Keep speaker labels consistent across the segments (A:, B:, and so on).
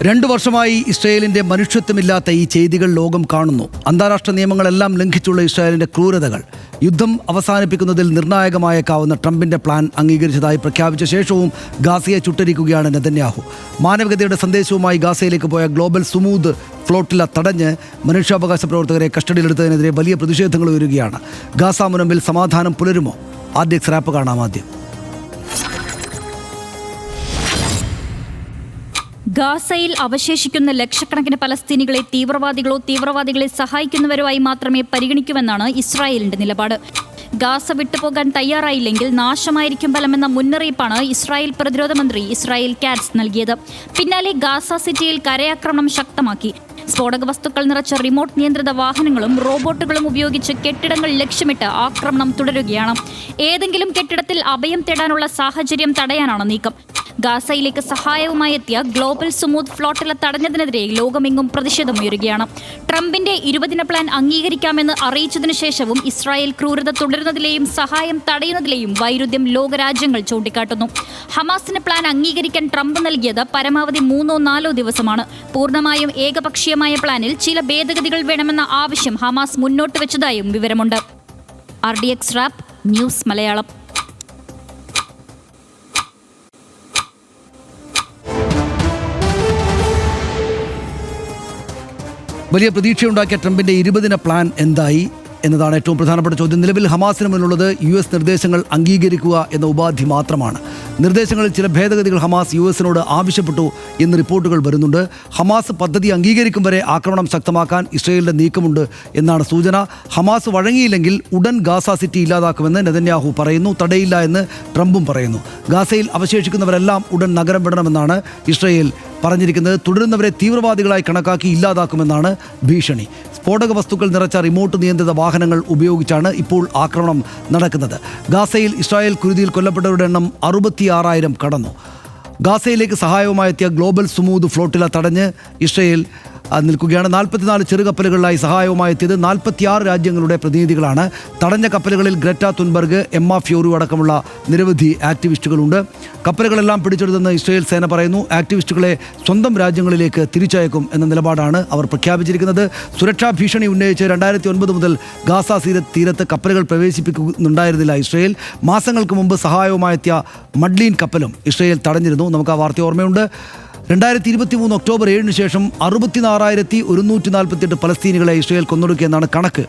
A: 2 വർഷമായി ഇസ്രായേലിന്റെ മനുഷ്യത്വമില്ലാത്ത ഈ ചെയ്തികൾ ലോകം കാണുന്നു. അന്താരാഷ്ട്ര നിയമങ്ങളെല്ലാം ലംഘിച്ചുള്ള ഇസ്രായേലിന്റെ ക്രൂരതകൾ. യുദ്ധം അവസാനിപ്പിക്കുന്നതിൽ നിർണായകമായേക്കാവുന്ന ട്രംപിന്റെ പ്ലാൻ അംഗീകരിച്ചതായി പ്രഖ്യാപിച്ച ശേഷവും ഗാസയെ ചുട്ടരിക്കുകയാണ് നെതന്യാഹു. മാനവികതയുടെ സന്ദേശവുമായി ഗാസയിലേക്ക് പോയ ഗ്ലോബൽ സുമൂദ് ഫ്ലോട്ടില തടഞ്ഞ് മനുഷ്യാവകാശ പ്രവർത്തകരെ കസ്റ്റഡിയിലെടുത്തതിനെതിരെ വലിയ പ്രതിഷേധങ്ങൾ ഉയരുകയാണ്. ഗാസ മുനമ്പിൽ സമാധാനം പുലരുമോ? ആദ്യ സ്രാപ്പ് കാണാം. ആദ്യം
B: ഗാസയിൽ അവശേഷിക്കുന്ന ലക്ഷക്കണക്കിന് പലസ്തീനികളെ തീവ്രവാദികളെ സഹായിക്കുന്നവരുമായി മാത്രമേ പരിഗണിക്കൂവെന്നാണ് ഇസ്രായേലിന്റെ നിലപാട്. ഗാസ വിട്ടുപോകാൻ തയ്യാറായില്ലെങ്കിൽ നാശമായിരിക്കും ഫലമെന്ന മുന്നറിയിപ്പാണ് ഇസ്രായേൽ പ്രതിരോധ മന്ത്രി ഇസ്രായേൽ കാറ്റ്സ് നൽകിയത്. പിന്നാലെ ഗാസ സിറ്റിയിൽ കരയാക്രമണം ശക്തമാക്കി. സ്ഫോടക വസ്തുക്കൾ നിറച്ച റിമോട്ട് നിയന്ത്രിത വാഹനങ്ങളും റോബോട്ടുകളും ഉപയോഗിച്ച് കെട്ടിടങ്ങൾ ലക്ഷ്യമിട്ട് ആക്രമണം തുടരുകയാണ്. ഏതെങ്കിലും കെട്ടിടത്തിൽ അഭയം തേടാനുള്ള സാഹചര്യം തടയാനാണ് നീക്കം. ഗാസയിലേക്ക് സഹായവുമായി എത്തിയ ഗ്ലോബൽ സുമൂദ് ഫ്ലോട്ടില തടഞ്ഞതിനെതിരെ ലോകമെങ്ങും പ്രതിഷേധമുയരുകയാണ്. ട്രംപിന്റെ 20 പ്ലാൻ അംഗീകരിക്കാമെന്ന് അറിയിച്ചതിനു ശേഷവും ഇസ്രായേൽ ക്രൂരത തുടരുന്നതിലെയും സഹായം തടയുന്നതിലെയും വൈരുദ്ധ്യം ലോകരാജ്യങ്ങൾ ചൂണ്ടിക്കാട്ടുന്നു. ഹമാസിന് പ്ലാൻ അംഗീകരിക്കാൻ ട്രംപ് നൽകിയത് പരമാവധി 3-4 ദിവസമാണ്. പൂർണ്ണമായും ഏകപക്ഷീയമായ പ്ലാനിൽ ചില ഭേദഗതികൾ വേണമെന്ന ആവശ്യം ഹമാസ് മുന്നോട്ട് വെച്ചതായും വിവരമുണ്ട്. RDX rap news Malayalam.
A: വലിയ പ്രതീക്ഷയുണ്ടാക്കിയ ട്രംപിന്റെ 20 പ്ലാൻ എന്തായി എന്നതാണ് ഏറ്റവും പ്രധാനപ്പെട്ട ചോദ്യം. നിലവിൽ ഹമാസിന് മുന്നിലുള്ളത് US നിർദ്ദേശങ്ങൾ അംഗീകരിക്കുക എന്ന ഉപാധി മാത്രമാണ്. നിർദ്ദേശങ്ങളിൽ ചില ഭേദഗതികൾ ഹമാസ് US ആവശ്യപ്പെട്ടു എന്ന് റിപ്പോർട്ടുകൾ വരുന്നുണ്ട്. ഹമാസ് പദ്ധതി അംഗീകരിക്കും വരെ ആക്രമണം ശക്തമാക്കാൻ ഇസ്രായേലിന്റെ നീക്കമുണ്ട് എന്നാണ് സൂചന. ഹമാസ് വഴങ്ങിയില്ലെങ്കിൽ ഉടൻ ഗാസ സിറ്റി ഇല്ലാതാക്കുമെന്ന് നെതന്യാഹു പറയുന്നു. തടയില്ല എന്ന് ട്രംപും പറയുന്നു. ഗാസയിൽ അവശേഷിക്കുന്നവരെല്ലാം ഉടൻ നഗരം വിടണമെന്നാണ് ഇസ്രായേൽ പറഞ്ഞിരിക്കുന്നത്. തുടരുന്നവരെ തീവ്രവാദികളായി കണക്കാക്കി ഇല്ലാതാക്കുമെന്നാണ് ഭീഷണി. സ്ഫോടക വസ്തുക്കൾ നിറച്ച റിമോട്ട് നിയന്ത്രിത വാഹനങ്ങൾ ഉപയോഗിച്ചാണ് ഇപ്പോൾ ആക്രമണം നടക്കുന്നത്. ഗാസയിൽ ഇസ്രായേൽ കുരുതിയിൽ കൊല്ലപ്പെട്ടവരുടെ എണ്ണം 66,000 കടന്നു. ഗാസയിലേക്ക് സഹായവുമായി എത്തിയ ഗ്ലോബൽ സുമൂദ് ഫ്ലോട്ടില തടഞ്ഞ് ഇസ്രായേൽ നിൽക്കുകയാണ്. 44 ചെറുകപ്പലുകളിലായി സഹായവുമായി എത്തിയത് 46 രാജ്യങ്ങളുടെ പ്രതിനിധികളാണ്. തടഞ്ഞ കപ്പലുകളിൽ ഗ്രറ്റ തുൻബർഗ്, എമ്മ ഫ്യൂറി അടക്കമുള്ള നിരവധി ആക്ടിവിസ്റ്റുകളുണ്ട്. കപ്പലുകളെല്ലാം പിടിച്ചെടുത്തെന്ന് ഇസ്രായേൽ സേന പറയുന്നു. ആക്ടിവിസ്റ്റുകളെ സ്വന്തം രാജ്യങ്ങളിലേക്ക് തിരിച്ചയക്കും എന്ന നിലപാടാണ് അവർ പ്രഖ്യാപിച്ചിരിക്കുന്നത്. സുരക്ഷാ ഭീഷണി ഉന്നയിച്ച് 2009 മുതൽ ഗാസ തീരത്ത് കപ്പലുകൾ പ്രവേശിപ്പിക്കുന്നുണ്ടായിരുന്നില്ല ഇസ്രായേൽ. മാസങ്ങൾക്ക് മുമ്പ് സഹായവുമായി എത്തിയ മഡ്ലീൻ കപ്പലും ഇസ്രായേൽ തടഞ്ഞിരുന്നു. നമുക്ക് ആ വാർത്ത ഓർമ്മയുണ്ട്. 2023 ഒക്ടോബർ 7 ശേഷം 66,148 പലസ്തീനികളെ ഇസ്രായേൽ കൊന്നൊടുക്കിയെന്നാണ് കണക്ക്.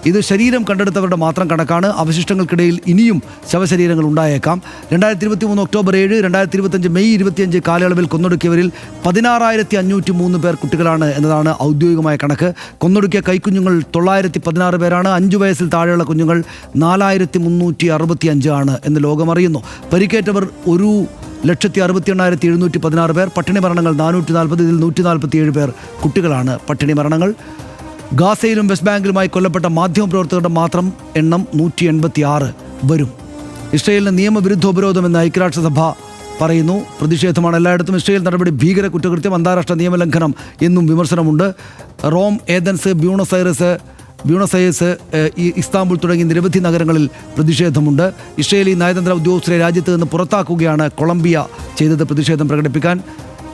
A: ഇത് ശരീരം കണ്ടെടുത്തവരുടെ മാത്രം കണക്കാണ്. അവശിഷ്ടങ്ങൾക്കിടയിൽ ഇനിയും ശവശരീരങ്ങൾ ഉണ്ടായേക്കാം. 2023 ഒക്ടോബർ 7, 2025 മെയ് 25 കാലയളവിൽ കൊന്നൊടുക്കിയവരിൽ 16,503 പേർ കുട്ടികളാണ് എന്നതാണ് ഔദ്യോഗികമായ കണക്ക്. കൊന്നൊടുക്കിയ കൈക്കുഞ്ഞുങ്ങൾ 916 പേരാണ്. 5 വയസ്സിൽ താഴെയുള്ള കുഞ്ഞുങ്ങൾ 4,365 ആണ് എന്ന് ലോകമറിയുന്നു. പരിക്കേറ്റവർ 1,68,716 പേർ. പട്ടിണി മരണങ്ങൾ 440, ഇതിൽ 147 പേർ കുട്ടികളാണ്. പട്ടിണി മരണങ്ങൾ. ഗാസയിലും വെസ്റ്റ് ബാങ്കിലുമായി കൊല്ലപ്പെട്ട മാധ്യമപ്രവർത്തകരുടെ മാത്രം എണ്ണം 186 വരും. ഇസ്രായേലിന് നിയമവിരുദ്ധ ഉപരോധമെന്ന് ഐക്യരാഷ്ട്രസഭ പറയുന്നു. പ്രതിഷേധമാണ് എല്ലായിടത്തും. ഇസ്രായേൽ നടപടി ഭീകര കുറ്റകൃത്യം, അന്താരാഷ്ട്ര നിയമലംഘനം എന്നും വിമർശനമുണ്ട്. Rome, Athens, Buenos Aires, Istanbul തുടങ്ങി നിരവധി നഗരങ്ങളിൽ പ്രതിഷേധമുണ്ട്. ഇസ്രായേലി നയതന്ത്ര ഉദ്യോഗസ്ഥരെ രാജ്യത്ത് നിന്ന് പുറത്താക്കുകയാണ് കൊളംബിയ ചെയ്തത് പ്രതിഷേധം പ്രകടിപ്പിക്കാൻ.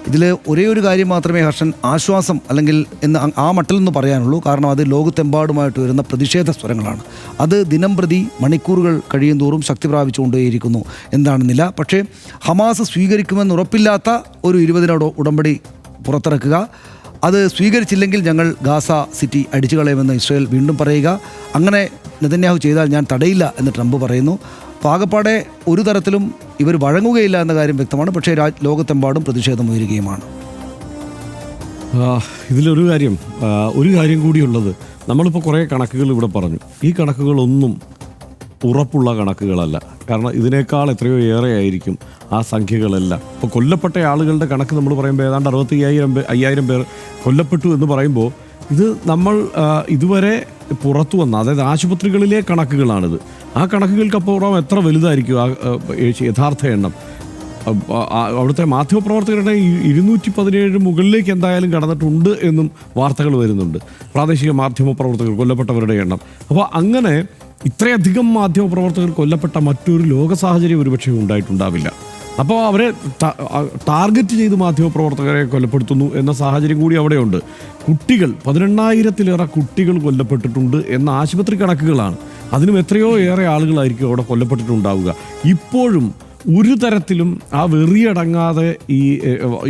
A: ഇതിൽ ഒരേ ഒരു കാര്യം മാത്രമേ ഹർഷൻ ആശ്വാസം അല്ലെങ്കിൽ എന്ന് ആ മട്ടിലൊന്ന് പറയാനുള്ളൂ. കാരണം അത് ലോകത്തെമ്പാടുമായിട്ട് വരുന്ന പ്രതിഷേധ സ്വരങ്ങളാണ്. അത് ദിനം പ്രതി മണിക്കൂറുകൾ കഴിയും തോറും ശക്തി പ്രാപിച്ചുകൊണ്ടേയിരിക്കുന്നു എന്താണെന്നില്ല. പക്ഷേ ഹമാസ് സ്വീകരിക്കുമെന്ന് ഉറപ്പില്ലാത്ത ഒരു 20 ഉടമ്പടി പുറത്തിറക്കുക, അത് സ്വീകരിച്ചില്ലെങ്കിൽ ഞങ്ങൾ ഗാസ സിറ്റി അടിച്ചു കളയുമെന്ന് ഇസ്രായേൽ വീണ്ടും പറയുക. അങ്ങനെ നെതന്യാഹു ചെയ്താൽ ഞാൻ തടയില്ല എന്ന് ട്രംപ് പറയുന്നു. പാകപ്പാടെ ഒരു തരത്തിലും ഇവർ വഴങ്ങുകയില്ല എന്ന കാര്യം വ്യക്തമാണ്. പക്ഷേ ലോകത്തെമ്പാടും പ്രതിഷേധം ഉയരുകയുമാണ്.
C: ഇതിലൊരു കാര്യം കൂടിയുള്ളത്, നമ്മളിപ്പോൾ കുറേ കണക്കുകൾ ഇവിടെ പറഞ്ഞു. ഈ കണക്കുകളൊന്നും ഉറപ്പുള്ള കണക്കുകളല്ല. കാരണം ഇതിനേക്കാൾ എത്രയോ ഏറെ ആയിരിക്കും ആ സംഖ്യകളെല്ലാം. ഇപ്പോൾ കൊല്ലപ്പെട്ട ആളുകളുടെ കണക്ക് നമ്മൾ പറയുമ്പോൾ ഏതാണ്ട് 65,000 പേർ കൊല്ലപ്പെട്ടു എന്ന് പറയുമ്പോൾ ഇത് നമ്മൾ ഇതുവരെ പുറത്തു വന്ന, അതായത് ആശുപത്രികളിലെ കണക്കുകളാണിത്. ആ കണക്കുകൾക്കപ്പുറം എത്ര വലുതായിരിക്കും ആ യഥാർത്ഥ എണ്ണം? അവിടുത്തെ മാധ്യമപ്രവർത്തകരുടെ 217 മുകളിലേക്ക് എന്തായാലും കടന്നിട്ടുണ്ട് എന്നും വാർത്തകൾ വരുന്നുണ്ട്. പ്രാദേശിക മാധ്യമപ്രവർത്തകർ കൊല്ലപ്പെട്ടവരുടെ എണ്ണം. അപ്പോൾ അങ്ങനെ ഇത്രയധികം മാധ്യമപ്രവർത്തകർ കൊല്ലപ്പെട്ട മറ്റൊരു ലോക സാഹചര്യം ഒരുപക്ഷെ ഉണ്ടായിട്ടുണ്ടാവില്ല. അപ്പോൾ അവരെ ടാർഗറ്റ് ചെയ്ത് മാധ്യമപ്രവർത്തകരെ കൊലപ്പെടുത്തുന്നു എന്ന സാഹചര്യം കൂടി അവിടെയുണ്ട്. കുട്ടികൾ 18,000-ലേറെ കുട്ടികൾ കൊല്ലപ്പെട്ടിട്ടുണ്ട് എന്ന ആശുപത്രി കണക്കുകളാണ്. അതിനും എത്രയോ ഏറെ ആളുകളായിരിക്കും അവിടെ കൊല്ലപ്പെട്ടിട്ടുണ്ടാവുക. ഇപ്പോഴും ഒരു തരത്തിലും ആ വെറിയടങ്ങാതെ ഈ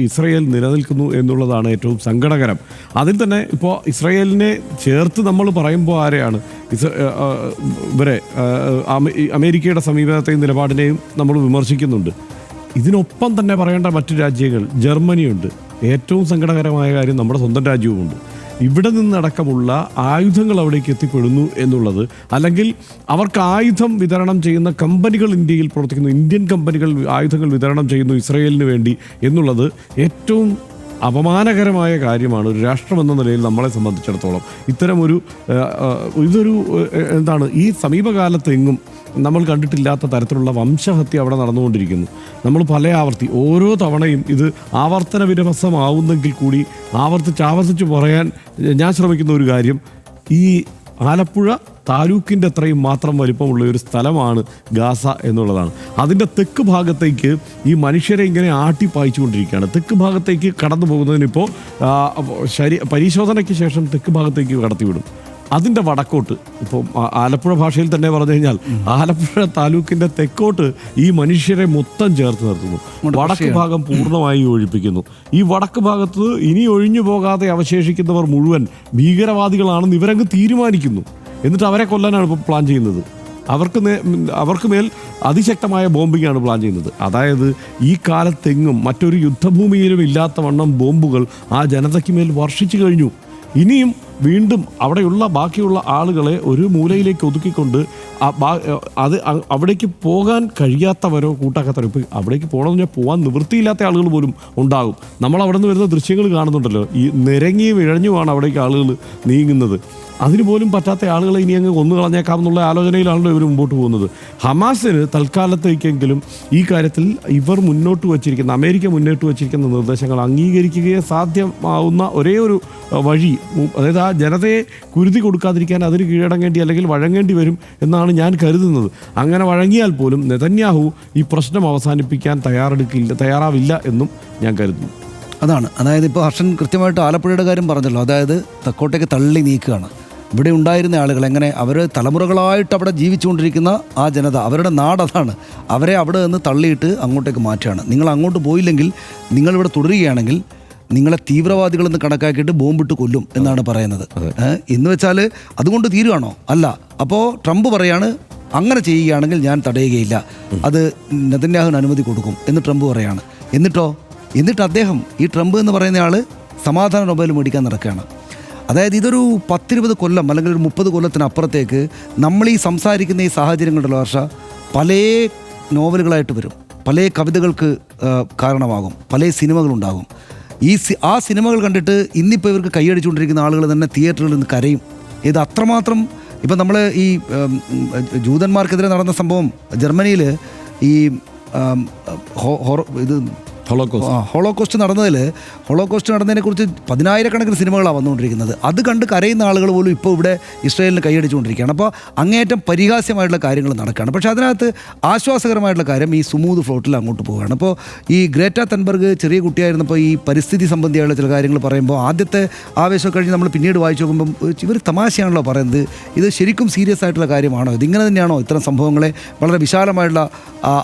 C: ഇസ്രയേൽ നിലനിൽക്കുന്നു എന്നുള്ളതാണ് ഏറ്റവും സങ്കടകരം. അതിൽ തന്നെ ഇപ്പോൾ ഇസ്രയേലിനെ ചേർത്ത് നമ്മൾ പറയുമ്പോൾ ആരെയാണ് ഇവരെ അമേരിക്കയുടെ സമീപനത്തെയും നിലപാടിനെയും നമ്മൾ വിമർശിക്കുന്നുണ്ട്. ഇതിനൊപ്പം തന്നെ പറയേണ്ട മറ്റു രാജ്യങ്ങൾ, ജർമ്മനിയുണ്ട്. ഏറ്റവും സങ്കടകരമായ കാര്യം നമ്മുടെ സ്വന്തം രാജ്യവുമുണ്ട്. ഇവിടെ നിന്നടക്കമുള്ള ആയുധങ്ങൾ അവിടേക്ക് എത്തിപ്പെടുന്നു എന്നുള്ളത്, അല്ലെങ്കിൽ അവർക്ക് ആയുധം വിതരണം ചെയ്യുന്ന കമ്പനികൾ ഇന്ത്യയിൽ പ്രവർത്തിക്കുന്നു, ഇന്ത്യൻ കമ്പനികൾ ആയുധങ്ങൾ വിതരണം ചെയ്യുന്നു ഇസ്രയേലിന് വേണ്ടി എന്നുള്ളത് ഏറ്റവും അപമാനകരമായ കാര്യമാണ് ഒരു രാഷ്ട്രമെന്ന നിലയിൽ നമ്മളെ സംബന്ധിച്ചിടത്തോളം. ഇതൊരു എന്താണ്, ഈ സമീപകാലത്തെങ്ങും നമ്മൾ കണ്ടിട്ടില്ലാത്ത തരത്തിലുള്ള വംശഹത്യ അവിടെ നടന്നുകൊണ്ടിരിക്കുന്നു. നമ്മൾ പല ആവർത്തി ഓരോ തവണയും ഇത് ആവർത്തന വിരസമാവുന്നെങ്കിൽ കൂടി ആവർത്തിച്ച് പറയാൻ ഞാൻ ശ്രമിക്കുന്ന ഒരു കാര്യം, ഈ ആലപ്പുഴ താലൂക്കിൻ്റെ അത്രയും മാത്രം വലിപ്പമുള്ള ഒരു സ്ഥലമാണ് ഗാസ എന്നുള്ളതാണ്. അതിൻ്റെ തെക്ക് ഭാഗത്തേക്ക് ഈ മനുഷ്യരെ ഇങ്ങനെ ആട്ടിപ്പായിച്ചുകൊണ്ടിരിക്കുകയാണ്. തെക്ക് ഭാഗത്തേക്ക് കടന്നു പോകുന്നതിനിപ്പോൾ പരിശോധനയ്ക്ക് ശേഷം തെക്ക് ഭാഗത്തേക്ക് കടത്തിവിടും. അതിൻ്റെ വടക്കോട്ട്, ഇപ്പോൾ ആലപ്പുഴ ഭാഷയിൽ തന്നെ പറഞ്ഞു കഴിഞ്ഞാൽ ആലപ്പുഴ താലൂക്കിൻ്റെ തെക്കോട്ട് ഈ മനുഷ്യരെ മൊത്തം ചേർത്ത് നിർത്തുന്നു. വടക്ക് ഭാഗം പൂർണ്ണമായി ഒഴിപ്പിക്കുന്നു. ഈ വടക്ക് ഭാഗത്ത് ഇനി ഒഴിഞ്ഞു പോകാതെ അവശേഷിക്കുന്നവർ മുഴുവൻ ഭീകരവാദികളാണെന്ന് ഇവരങ്ങ് തീരുമാനിക്കുന്നു. എന്നിട്ട് അവരെ കൊല്ലാനാണ് ഇപ്പോൾ പ്ലാൻ ചെയ്യുന്നത്. അവർക്ക് മേൽ അതിശക്തമായ ബോംബിങ്ങാണ് പ്ലാൻ ചെയ്യുന്നത്. അതായത് ഈ കാലത്തെങ്ങും മറ്റൊരു യുദ്ധഭൂമിയിലും ഇല്ലാത്ത വണ്ണം ബോംബുകൾ ആ ജനതയ്ക്ക് മേൽ വർഷിച്ചു കഴിഞ്ഞു. ഇനിയും വീണ്ടും അവിടെയുള്ള ബാക്കിയുള്ള ആളുകളെ ഒരു മൂലയിലേക്ക് ഒതുക്കിക്കൊണ്ട് അവിടേക്ക് പോകാൻ കഴിയാത്തവരോ കൂട്ടാക്കാത്തവരോ, ഇപ്പോൾ അവിടേക്ക് പോകണമെന്ന് പറഞ്ഞാൽ പോകാൻ നിവൃത്തിയില്ലാത്ത ആളുകൾ പോലും ഉണ്ടാകും. നമ്മൾ അവിടെ നിന്ന് വരുന്ന ദൃശ്യങ്ങൾ കാണുന്നുണ്ടല്ലോ, ഈ നിരങ്ങിയും ഇഴഞ്ഞുമാണ് അവിടേക്ക് ആളുകൾ നീങ്ങുന്നത്. അതിന് പോലും പറ്റാത്ത ആളുകളെ ഇനി അങ്ങ് കൊന്നു കളഞ്ഞേക്കാമെന്നുള്ള ആലോചനയിലാണല്ലോ ഇവർ മുമ്പോട്ട് പോകുന്നത്. ഹമാസിന് തൽക്കാലത്തേക്കെങ്കിലും ഈ കാര്യത്തിൽ ഇവർ അമേരിക്ക മുന്നോട്ട് വച്ചിരിക്കുന്ന നിർദ്ദേശങ്ങൾ അംഗീകരിക്കുകയെ സാധ്യമാവുന്ന ഒരേ ഒരു വഴി, അതായത് ആ ജനതയെ കുരുതി കൊടുക്കാതിരിക്കാൻ അതിന് കീഴടങ്ങേണ്ടി അല്ലെങ്കിൽ വഴങ്ങേണ്ടി വരും എന്നാണ് ഞാൻ കരുതുന്നത്. അങ്ങനെ വഴങ്ങിയാൽ പോലും നെതന്യാഹു ഈ പ്രശ്നം അവസാനിപ്പിക്കാൻ തയ്യാറാവില്ല എന്നും ഞാൻ കരുതുന്നു.
A: അതായത് ഇപ്പോൾ ഹർഷൻ കൃത്യമായിട്ട് ആലപ്പുഴയുടെ കാര്യം പറഞ്ഞല്ലോ. അതായത് തെക്കോട്ടേക്ക് തള്ളി നീക്കുകയാണ്. ഇവിടെ ഉണ്ടായിരുന്ന ആളുകൾ എങ്ങനെ, അവർ തലമുറകളായിട്ട് അവിടെ ജീവിച്ചുകൊണ്ടിരിക്കുന്ന ആ ജനത, അവരുടെ നാട് അതാണ്. അവരെ അവിടെ നിന്ന് തള്ളിയിട്ട് അങ്ങോട്ടേക്ക് മാറ്റുകയാണ്. നിങ്ങൾ അങ്ങോട്ട് പോയില്ലെങ്കിൽ, നിങ്ങളിവിടെ തുടരുകയാണെങ്കിൽ നിങ്ങളെ തീവ്രവാദികളെന്ന് കണക്കാക്കിയിട്ട് ബോംബിട്ട് കൊല്ലും എന്നാണ് പറയുന്നത്. എന്ന് വെച്ചാൽ അതുകൊണ്ട് തീരുവാണോ? അല്ല. അപ്പോൾ ട്രംപ് പറയാണ്, അങ്ങനെ ചെയ്യുകയാണെങ്കിൽ ഞാൻ തടയുകയില്ല, അത് നെതന്യാഹുവിന് അനുമതി കൊടുക്കും എന്ന് ട്രംപ് പറയാണ്. എന്നിട്ട് അദ്ദേഹം, ഈ ട്രംപ് എന്ന് പറയുന്ന ആൾ, സമാധാന നൊബേൽ മേടിക്കാൻ നടക്കുകയാണ്. അതായത് ഇതൊരു 10-20 കൊല്ലം അല്ലെങ്കിൽ ഒരു 30 കൊല്ലത്തിനപ്പുറത്തേക്ക് നമ്മൾ ഈ സംസാരിക്കുന്ന ഈ സാഹചര്യങ്ങളുള്ള വർഷ പല നോവലുകളായിട്ട് വരും, പല കവിതകൾക്ക് കാരണമാകും, പല സിനിമകളുണ്ടാകും. ആ സിനിമകൾ കണ്ടിട്ട് ഇന്നിപ്പോൾ ഇവർക്ക് കൈയടിച്ചുകൊണ്ടിരിക്കുന്ന ആളുകൾ തന്നെ തിയേറ്ററുകളിൽ നിന്ന് കരയും. ഇത് അത്രമാത്രം. ഇപ്പം നമ്മൾ ഈ ജൂതന്മാർക്കെതിരെ നടന്ന സംഭവം ജർമ്മനിയിൽ, ഈ ഹോളോകോസ്റ്റ് നടന്നതിനെക്കുറിച്ച് 10,000-കണക്കിന് സിനിമകളാണ് വന്നുകൊണ്ടിരിക്കുന്നത്. അത് കണ്ട് കരയുന്ന ആളുകൾ പോലും ഇപ്പോൾ ഇവിടെ ഇസ്രായേലിന് കൈയടിച്ചുകൊണ്ടിരിക്കുകയാണ്. അപ്പോൾ അങ്ങേയറ്റം പരിഹാസ്യമായിട്ടുള്ള കാര്യങ്ങൾ നടക്കുകയാണ്. പക്ഷേ അതിനകത്ത് ആശ്വാസകരമായിട്ടുള്ള കാര്യം, ഈ സുമൂത് ഫ്ലോട്ടിൽ അങ്ങോട്ട് പോവുകയാണ്. അപ്പോൾ ഈ ഗ്രേറ്റ തൻബർഗ് ചെറിയ കുട്ടിയായിരുന്നപ്പോൾ ഈ പരിസ്ഥിതി സംബന്ധിയായുള്ള ചില കാര്യങ്ങൾ പറയുമ്പോൾ ആദ്യത്തെ ആവേശം കഴിഞ്ഞ് നമ്മൾ പിന്നീട് വായിച്ചു നോക്കുമ്പം ഇവർ തമാശയാണല്ലോ പറയുന്നത്, ഇത് ശരിക്കും സീരിയസ് ആയിട്ടുള്ള കാര്യമാണോ, ഇതിങ്ങനെ തന്നെയാണോ ഇത്തരം സംഭവങ്ങളെ, വളരെ വിശാലമായിട്ടുള്ള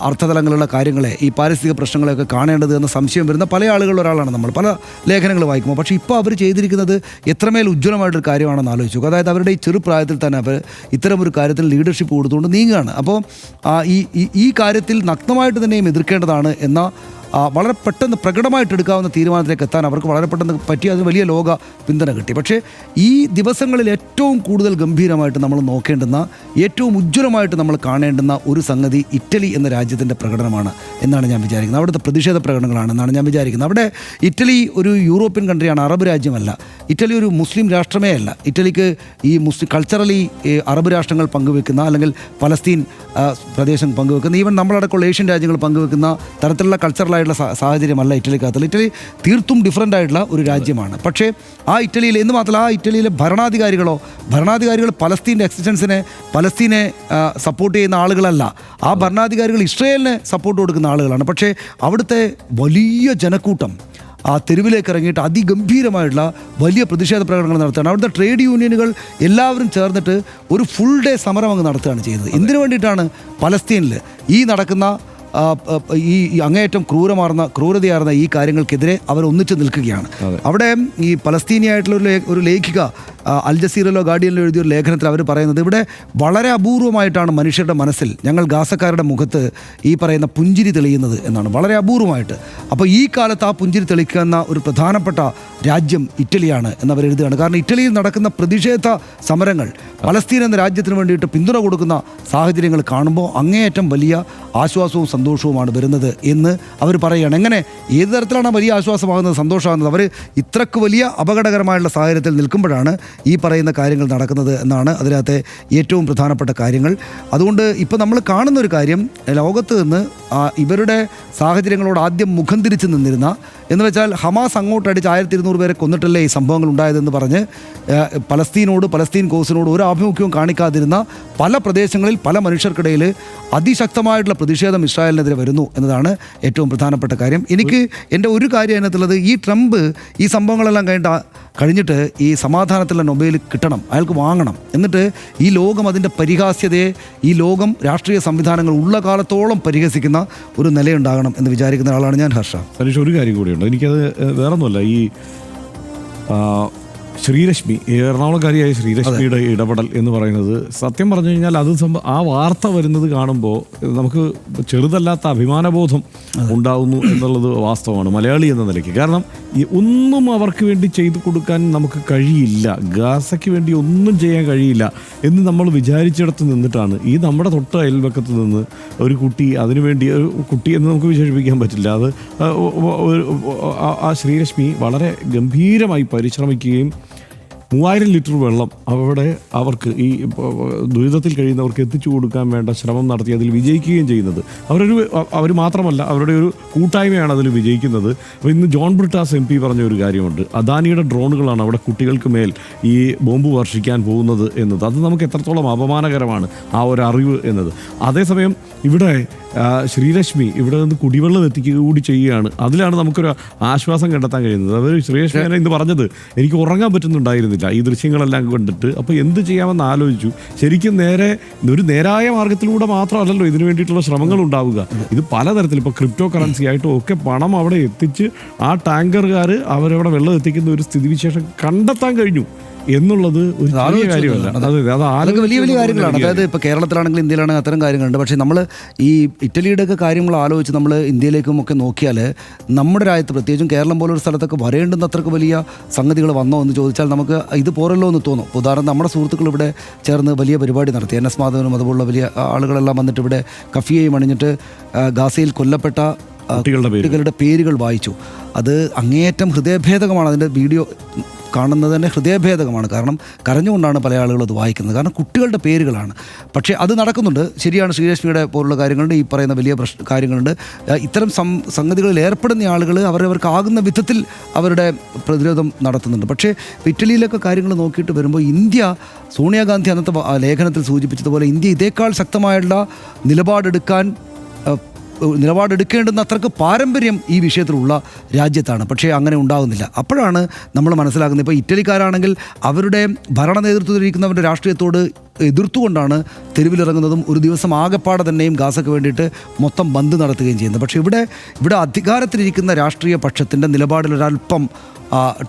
A: അർത്ഥതലങ്ങളുള്ള കാര്യങ്ങളെ, ഈ പാരിസ്ഥിതിക പ്രശ്നങ്ങളെയൊക്കെ കാണേണ്ടത് എന്ന സംശയം വരുന്ന പല ആളുകളിൽ ഒരാളാണ് നമ്മൾ, പല ലേഖനങ്ങൾ വായിക്കുമ്പോൾ. പക്ഷേ ഇപ്പോൾ അവർ ചെയ്തിരിക്കുന്നത് എത്രമേൽ ഉജ്ജ്വലമായിട്ടൊരു കാര്യമാണെന്ന് ആലോചിച്ചു. അതായത് അവരുടെ ഈ ചെറുപ്രായത്തിൽ തന്നെ അവർ ഇത്തരമൊരു കാര്യത്തിൽ ലീഡർഷിപ്പ് കൊടുത്തുകൊണ്ട് നീങ്ങുകയാണ്. അപ്പോൾ ഈ കാര്യത്തിൽ നഗ്നമായിട്ട് തന്നെയും എതിർക്കേണ്ടതാണ് എന്ന വളരെ പെട്ടെന്ന് പ്രകടമായിട്ട് എടുക്കാവുന്ന തീരുമാനത്തിലേക്ക് എത്താൻ അവർക്ക് വളരെ പെട്ടെന്ന് പറ്റി. അത് വലിയ ലോക പിന്തുണ കിട്ടി. പക്ഷേ ഈ ദിവസങ്ങളിൽ ഏറ്റവും കൂടുതൽ ഗംഭീരമായിട്ട് നമ്മൾ നോക്കേണ്ടുന്ന, ഏറ്റവും ഉജ്ജ്വലമായിട്ട് നമ്മൾ കാണേണ്ടുന്ന ഒരു സംഗതി ഇറ്റലി എന്ന രാജ്യത്തിൻ്റെ പ്രകടനമാണ് എന്നാണ് ഞാൻ വിചാരിക്കുന്നത്. അവിടുത്തെ പ്രതിഷേധ പ്രകടനങ്ങളാണെന്നാണ് ഞാൻ വിചാരിക്കുന്നത്. അവിടെ ഇറ്റലി ഒരു യൂറോപ്യൻ കൺട്രിയാണ്, അറബ് രാജ്യമല്ല. ഇറ്റലി ഒരു മുസ്ലിം രാഷ്ട്രമേ അല്ല. ഇറ്റലിക്ക് ഈ കൾച്ചറലി അറബ് രാഷ്ട്രങ്ങൾ പങ്കുവെക്കുന്ന, അല്ലെങ്കിൽ പലസ്തീൻ പ്രദേശം പങ്കുവെക്കുന്ന, ഈവൻ നമ്മളടക്കമുള്ള ഏഷ്യൻ രാജ്യങ്ങൾ പങ്കുവെക്കുന്ന തരത്തിലുള്ള കൾച്ചറലായിട്ടുള്ള ആയിട്ടുള്ള സാഹചര്യമല്ല ഇറ്റലിക്കകത്തുള്ള. ഇറ്റലി തീർത്തും ഡിഫറൻ്റ് ആയിട്ടുള്ള ഒരു രാജ്യമാണ്. പക്ഷേ ആ ഇറ്റലിയിൽ എന്ന് മാത്രമല്ല ആ ഇറ്റലിയിലെ ഭരണാധികാരികൾ പലസ്തീനെ സപ്പോർട്ട് ചെയ്യുന്ന ആളുകളല്ല. ആ ഭരണാധികാരികൾ ഇസ്രയേലിന് സപ്പോർട്ട് കൊടുക്കുന്ന ആളുകളാണ്. പക്ഷേ അവിടുത്തെ വലിയ ജനക്കൂട്ടം ആ തെരുവിലേക്ക് ഇറങ്ങിയിട്ട് അതിഗംഭീരമായിട്ടുള്ള വലിയ പ്രതിഷേധ പ്രകടനങ്ങൾ നടത്തുകയാണ്. അവിടുത്തെ ട്രേഡ് യൂണിയനുകൾ എല്ലാവരും ചേർന്നിട്ട് ഒരു ഫുൾ ഡേ സമരം അങ്ങ് നടത്തുകയാണ് ചെയ്തത്. എന്തിനു വേണ്ടിയിട്ടാണ്? പലസ്തീനിൽ ഈ നടക്കുന്ന ഈ അങ്ങേയറ്റം ക്രൂരതയാർന്ന ഈ കാര്യങ്ങൾക്കെതിരെ അവർ ഒന്നിച്ചു നിൽക്കുകയാണ്. അവിടെ ഈ പലസ്തീനിയായിട്ടുള്ള ഒരു ലേഖിക അൽ ജസീറയിലോ ഗാർഡിയനിലോ എഴുതിയൊരു ലേഖനത്തിൽ അവർ പറയുന്നത് ഇവിടെ വളരെ അപൂർവമായിട്ടാണ് മനുഷ്യരുടെ മനസ്സിൽ ഞങ്ങൾ ഗാസക്കാരുടെ മുഖത്ത് ഈ പറയുന്ന പുഞ്ചിരി തെളിയുന്നത് എന്നാണ്. വളരെ അപൂർവമായിട്ട്. അപ്പോൾ ഈ കാലത്ത് ആ പുഞ്ചിരി തെളിക്കുന്ന ഒരു പ്രധാനപ്പെട്ട രാജ്യം ഇറ്റലിയാണ് എന്നവർ എഴുതുകയാണ്. കാരണം ഇറ്റലിയിൽ നടക്കുന്ന പ്രതിഷേധ സമരങ്ങൾ പലസ്തീൻ എന്ന രാജ്യത്തിന് വേണ്ടിയിട്ട് പിന്തുണ കൊടുക്കുന്ന സാഹചര്യങ്ങൾ കാണുമ്പോൾ അങ്ങേയറ്റം വലിയ ആശ്വാസവും സന്തോഷവുമാണ് വരുന്നത് എന്ന് അവർ പറയുകയാണ്. എങ്ങനെ ഏത് തരത്തിലാണ് വലിയ ആശ്വാസമാകുന്നത്, സന്തോഷമാകുന്നത്? അവർ ഇത്രക്ക് വലിയ അപകടകരമായുള്ള സാഹചര്യത്തിൽ നിൽക്കുമ്പോഴാണ് ഈ പറയുന്ന കാര്യങ്ങൾ നടക്കുന്നത് എന്നാണ് അതിനകത്തെ ഏറ്റവും പ്രധാനപ്പെട്ട കാര്യങ്ങൾ. അതുകൊണ്ട് ഇപ്പോൾ നമ്മൾ കാണുന്നൊരു കാര്യം, ലോകത്ത് നിന്ന് ഇവരുടെ സാഹചര്യങ്ങളോട് ആദ്യം മുഖം തിരിച്ച് നിന്നിരുന്ന, എന്ന് വെച്ചാൽ ഹമാസ് അങ്ങോട്ടടിച്ച് 1200 പേരെ കൊന്നിട്ടല്ലേ ഈ സംഭവങ്ങൾ ഉണ്ടായതെന്ന് പറഞ്ഞ് പലസ്തീൻ കോസിനോട് ഒരു ആഭിമുഖ്യവും കാണിക്കാതിരുന്ന പല പ്രദേശങ്ങളിൽ പല മനുഷ്യർക്കിടയിൽ അതിശക്തമായിട്ടുള്ള പ്രതിഷേധം ഇസ്രായേലിനെതിരെ വരുന്നു എന്നതാണ് ഏറ്റവും പ്രധാനപ്പെട്ട കാര്യം. എനിക്ക് എൻ്റെ ഒരു കാര്യം അതിനകത്തുള്ളത്, ഈ ട്രംപ് ഈ സംഭവങ്ങളെല്ലാം കഴിഞ്ഞിട്ട് ഈ സമാധാനത്തിലുള്ള നൊബേൽ കിട്ടണം, അയാൾക്ക് വാങ്ങണം. എന്നിട്ട് ഈ ലോകം അതിൻ്റെ പരിഹാസ്യതയെ, ഈ ലോകം രാഷ്ട്രീയ സംവിധാനങ്ങൾ ഉള്ള കാലത്തോളം പരിഹസിക്കുന്ന ഒരു നിലയുണ്ടാകണം എന്ന് വിചാരിക്കുന്ന ആളാണ് ഞാൻ. ഹർഷ,
C: സനീഷ്, ഒരു കാര്യം കൂടിയുണ്ട്. എനിക്കത് വേറൊന്നുമല്ല, ഈ ശ്രീരശ്മി, എറണാകുളംകാരിയായ ശ്രീരശ്മിയുടെ ഇടപെടൽ എന്ന് പറയുന്നത് സത്യം പറഞ്ഞു കഴിഞ്ഞാൽ അത് ആ വാർത്ത വരുന്നത് കാണുമ്പോൾ നമുക്ക് ചെറുതല്ലാത്ത അഭിമാനബോധം ഉണ്ടാകുന്നു എന്നുള്ളത് വാസ്തവമാണ് മലയാളി എന്ന നിലയ്ക്ക്. കാരണം ഒന്നും അവർക്ക് വേണ്ടി ചെയ്തു കൊടുക്കാൻ നമുക്ക് കഴിയില്ല, ഗാസയ്ക്ക് വേണ്ടി ഒന്നും ചെയ്യാൻ കഴിയില്ല എന്ന് നമ്മൾ വിചാരിച്ചിടത്ത് നിന്നിട്ടാണ് ഈ നമ്മുടെ തൊട്ട് അയൽവക്കത്ത് നിന്ന് ഒരു കുട്ടി, അതിനുവേണ്ടി ഒരു കുട്ടി എന്ന് നമുക്ക് വിശേഷിപ്പിക്കാൻ പറ്റില്ല, അത് ആ ശ്രീരശ്മി വളരെ ഗംഭീരമായി പരിശ്രമിക്കുകയും 3000 ലിറ്റർ വെള്ളം അവിടെ അവർക്ക് ഈ ദുരിതത്തിൽ കഴിയുന്നവർക്ക് എത്തിച്ചു കൊടുക്കാൻ വേണ്ട ശ്രമം നടത്തി അതിൽ വിജയിക്കുകയും ചെയ്യുന്നത് അവർ മാത്രമല്ല, അവരുടെ ഒരു കൂട്ടായ്മയാണ് അതിൽ വിജയിക്കുന്നത്. അപ്പോൾ ഇന്ന് ജോൺ ബ്രിട്ടാസ് MP പറഞ്ഞ ഒരു കാര്യമുണ്ട്, അദാനിയുടെ ഡ്രോണുകളാണ് അവിടെ കുട്ടികൾക്ക് മേൽ ഈ ബോംബ് വർഷിക്കാൻ പോകുന്നത് എന്നത്. അത് നമുക്ക് എത്രത്തോളം അപമാനകരമാണ് ആ ഒരു അറിവ് എന്നത്. അതേസമയം ഇവിടെ ശ്രീരശ്മി ഇവിടെ നിന്ന് കുടിവെള്ളം എത്തിക്കുക കൂടി ചെയ്യുകയാണ്. അതിലാണ് നമുക്കൊരു ആശ്വാസം കണ്ടെത്താൻ കഴിയുന്നത്. അത് ശ്രീരശ്മി ഇന്ന് പറഞ്ഞത്, എനിക്ക് ഉറങ്ങാൻ പറ്റുന്നുണ്ടായിരുന്നില്ല ഈ ദൃശ്യങ്ങളെല്ലാം കണ്ടിട്ട്. അപ്പോൾ എന്ത് ചെയ്യാമെന്ന് ആലോചിച്ചു. ശരിക്കും ഒരു നേരായ മാർഗത്തിലൂടെ മാത്രമല്ലല്ലോ ഇതിനു വേണ്ടിയിട്ടുള്ള ശ്രമങ്ങൾ ഉണ്ടാവുക. ഇത് പലതരത്തിൽ, ഇപ്പോൾ ക്രിപ്റ്റോ കറൻസി ആയിട്ടും ഒക്കെ പണം അവിടെ എത്തിച്ച് ആ ടാങ്കറുകാർ അവരവിടെ വെള്ളം എത്തിക്കുന്ന ഒരു സ്ഥിതിവിശേഷം കണ്ടെത്താൻ കഴിഞ്ഞു എന്നുള്ളത് ഒരു വലിയ കാര്യമല്ല. അതൊക്കെ
A: വലിയ വലിയ കാര്യങ്ങളാണ്. അതായത് ഇപ്പോൾ കേരളത്തിലാണെങ്കിലും ഇന്ത്യയിലാണെങ്കിൽ അത്തരം കാര്യങ്ങളുണ്ട്. പക്ഷേ നമ്മൾ ഈ ഇറ്റലിയുടെ ഒക്കെ കാര്യങ്ങൾ ആലോചിച്ച് നമ്മൾ ഇന്ത്യയിലേക്കും ഒക്കെ നോക്കിയാൽ നമ്മുടെ രാജ്യത്ത്, പ്രത്യേകിച്ചും കേരളം പോലൊരു സ്ഥലത്തൊക്കെ വരേണ്ടുന്ന അത്രക്ക് വലിയ സംഗതികൾ വന്നോ എന്ന് ചോദിച്ചാൽ നമുക്ക് ഇത് പോരല്ലോ എന്ന് തോന്നും. ഉദാഹരണം, നമ്മുടെ സുഹൃത്തുക്കൾ ഇവിടെ ചേർന്ന് വലിയ പരിപാടി നടത്തി. NS മാധവനും അതുപോലുള്ള വലിയ ആളുകളെല്ലാം വന്നിട്ട് ഇവിടെ കഫിയയും അണിഞ്ഞിട്ട് ഗാസയിൽ കൊല്ലപ്പെട്ട കുട്ടികളുടെ പേരുകൾ വായിച്ചു. അത് അങ്ങേയറ്റം ഹൃദയഭേദകമാണ്. അതിൻ്റെ വീഡിയോ കാണുന്നത് തന്നെ ഹൃദയഭേദകമാണ്. കാരണം കരഞ്ഞുകൊണ്ടാണ് പല ആളുകളും അത് വായിക്കുന്നത്. കാരണം കുട്ടികളുടെ പേരുകളാണ്. പക്ഷേ അത് നടക്കുന്നുണ്ട്. ശരിയാണ്, ശ്രീരശ്മിയുടെ പോലുള്ള കാര്യങ്ങളുണ്ട്, ഈ പറയുന്ന വലിയ കാര്യങ്ങളുണ്ട്. ഇത്തരം സംഗതികളിൽ ഏർപ്പെടുന്ന ആളുകൾ അവരവർക്കാകുന്ന വിധത്തിൽ അവരുടെ പ്രതിരോധം നടത്തുന്നുണ്ട്. പക്ഷേ ഇറ്റലിയിലൊക്കെ കാര്യങ്ങൾ നോക്കിയിട്ട് വരുമ്പോൾ ഇന്ത്യ, സോണിയാഗാന്ധി അന്നത്തെ ലേഖനത്തിൽ സൂചിപ്പിച്ചതുപോലെ, ഇന്ത്യ ഇതേക്കാൾ ശക്തമായുള്ള നിലപാടെടുക്കേണ്ടുന്ന അത്രക്ക് പാരമ്പര്യം ഈ വിഷയത്തിലുള്ള രാജ്യത്താണ്. പക്ഷേ അങ്ങനെ ഉണ്ടാകുന്നില്ല. അപ്പോഴാണ് നമ്മൾ മനസ്സിലാക്കുന്നത്, ഇപ്പോൾ ഇറ്റലിക്കാരാണെങ്കിൽ അവരുടെ ഭരണ നേതൃത്വത്തിലിരിക്കുന്നവരുടെ രാഷ്ട്രീയത്തോട് എതിർത്തുകൊണ്ടാണ് തെരുവിലിറങ്ങുന്നതും ഒരു ദിവസം ആകെപ്പാടെ തന്നെയും ഗാസയ്ക്ക് വേണ്ടിയിട്ട് മൊത്തം ബന്ദ് നടത്തുകയും ചെയ്യുന്നത്. പക്ഷേ ഇവിടെ അധികാരത്തിലിരിക്കുന്ന രാഷ്ട്രീയ പക്ഷത്തിൻ്റെ നിലപാടിൽ ഒരല്പം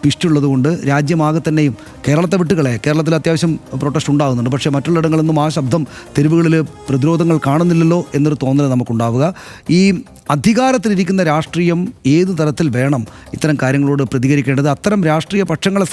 A: ട്വിസ്റ്റ് ഉള്ളതുകൊണ്ട് രാജ്യമാകെ തന്നെയും, കേരളത്തെ വിട്ടുകളെ, കേരളത്തിൽ അത്യാവശ്യം പ്രൊട്ടസ്റ്റ് ഉണ്ടാകുന്നുണ്ട്. പക്ഷേ മറ്റുള്ളിടങ്ങളിലൊന്നും ആ ശബ്ദം, തെരുവുകളിൽ പ്രതിരോധങ്ങൾ കാണുന്നില്ലല്ലോ എന്നൊരു തോന്നൽ നമുക്കുണ്ടാവുക. ഈ അധികാരത്തിലിരിക്കുന്ന രാഷ്ട്രീയം ഏത് തരത്തിൽ വേണം ഇത്തരം കാര്യങ്ങളോട് പ്രതികരിക്കേണ്ടത്, അത്തരം രാഷ്ട്രീയ പക്ഷങ്ങളെ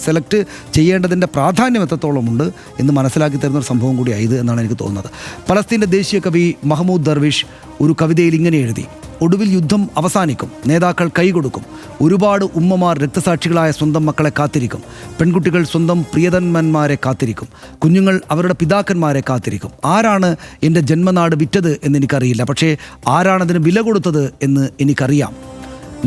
A: സെലക്ട് ചെയ്യേണ്ടതിൻ്റെ പ്രാധാന്യം എത്രത്തോളമുണ്ട് എന്ന് മനസ്സിലാക്കി തരുന്നൊരു സംഭവം കൂടിയായത് എന്നാണ് എനിക്ക് തോന്നുന്നത്. പലസ്തീൻ്റെ ദേശീയ കവി മഹ്മൂദ് ദർവിഷ് ഒരു കവിതയിൽ ഇങ്ങനെ എഴുതി: ഒടുവിൽ യുദ്ധം അവസാനിക്കും. നേതാക്കൾ കൈകൊടുക്കും. ഒരുപാട് ഉമ്മമാർ രക്തസാക്ഷികളായ സ്വന്തം മക്കളെ കാത്തിരിക്കും. പെൺകുട്ടികൾ സ്വന്തം പ്രിയതന്മന്മാരെ കാത്തിരിക്കും. കുഞ്ഞുങ്ങൾ അവരുടെ പിതാക്കന്മാരെ കാത്തിരിക്കും. ആരാണ് എൻ്റെ ജന്മനാട് വിറ്റത് എന്നെനിക്കറിയില്ല, പക്ഷേ ആരാണതിന് വില കൊടുത്തത് എന്ന് എനിക്കറിയാം.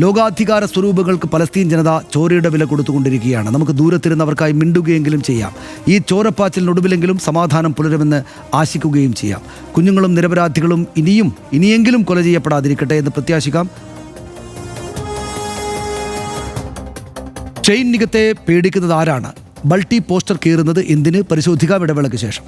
A: ലോകാധികാര സ്വരൂപങ്ങൾക്ക് പലസ്തീൻ ജനത ചോരയുടെ വില കൊടുത്തുകൊണ്ടിരിക്കുകയാണ്. നമുക്ക് ദൂരത്തിരുന്നവർക്കായി മിണ്ടുകയെങ്കിലും ചെയ്യാം. ഈ ചോരപ്പാച്ചിലിനൊടുവിലെങ്കിലും സമാധാനം പുലരുമെന്ന് ആശിക്കുകയും ചെയ്യാം. കുഞ്ഞുങ്ങളും നിരപരാധികളും ഇനിയെങ്കിലും കൊല ചെയ്യപ്പെടാതിരിക്കട്ടെ എന്ന് പ്രത്യാശിക്കാം. ചെയിൻ നികത്തെ പേടിക്കുന്നത് ആരാണ്? ബൾട്ടി പോസ്റ്റർ കീറുന്നത് എന്തിന്? പരിശോധിക്കാം ഇടവേളയ്ക്ക് ശേഷം.